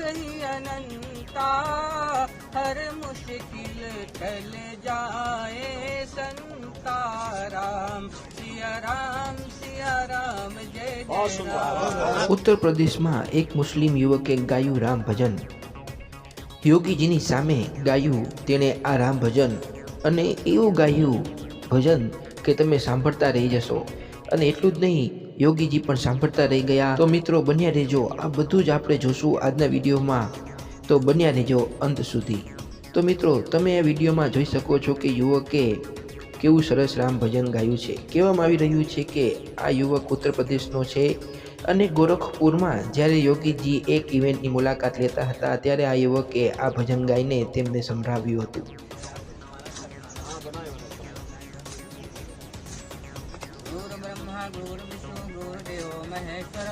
ही अनंता, हर मुश्किल टल जाए संता। राम सिया राम जय जय राम। उत्तर प्रदेश में एक मुस्लिम युवके गायु राम भजन। योगीजीनी सामे गायु तेणे आ राम भजन अने एवुं गायु भजन के तमे सांभळता रही जशो अने एटલું જ નહીં योगीजी पण सांभळता रही गया। तो मित्रों बन्या रहेजो, आ बधुं ज आपणे जोशुं आजना विडियोमां, तो बन्या रहेजो अंत सुधी। तो मित्रों तमे आ विडियोमां जोई शको छो के युवके केवुं सरस राम भजन गायुं छे। कहेवामां आवी रह्युं छे के आ युवक उत्तर प्रदेशनो छे અને ગોરખપુરમાં જ્યારે યોગીજી એક ઇવેન્ટની મુલાકાત લેતા હતા ત્યારે આ યુવકે આ ભજન ગાઈને તેમને સંભળાવ્યું હતું। गुरु ब्रह्मा गुरु विष्णु गुरुदेव महेश्वर,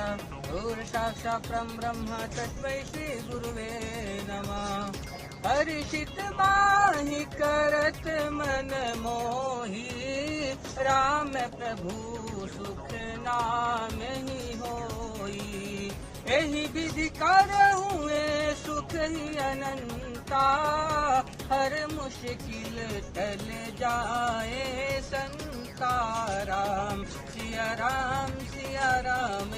गुरु साक्षात् परब्रह्म तस्मै श्री गुरुवे नमः। हर्षित बाहि करत मन मोहि, राम प्रभु सुख नाम ही होई। एहि विधि करहु सुख ही अनंता, हर मुश्किल टल जाए संता। राम सिया राम जय जय राम।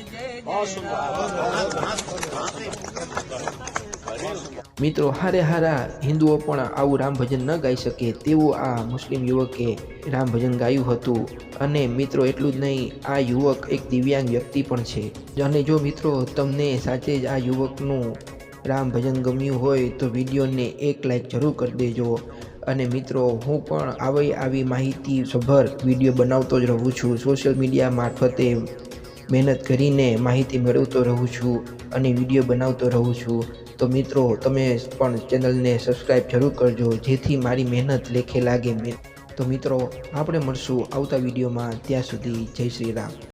મિત્રો હારે હારા હિન્દુઓ પણ આવું રામ ભજન ન ગાઈ શકે તેવું આ મુસ્લિમ યુવકે રામ ભજન ગાયું હતું। અને મિત્રો એટલું જ નહીં, આ યુવક એક દિવ્યાંગ વ્યક્તિ પણ છે। અને જો મિત્રો તમને સાચે જ આ યુવકનું રામ ભજન ગમ્યું હોય તો વિડીયોને એક લાઈક જરૂર કરી દેજો। અને મિત્રો હું પણ આવી માહિતી સભર વિડીયો બનાવતો જ રહું છું। સોશિયલ મીડિયા મારફતે મહેનત કરીને માહિતી મેળવતો રહું છું અને વિડીયો બનાવતો રહું છું। તો મિત્રો તમે પણ ચેનલને સબસ્ક્રાઈબ જરૂર કરજો જેથી મારી મહેનત લેખે લાગે। તો મિત્રો આપણે મળશું આવતા વિડીયોમાં, ત્યાં સુધી જય શ્રી રામ।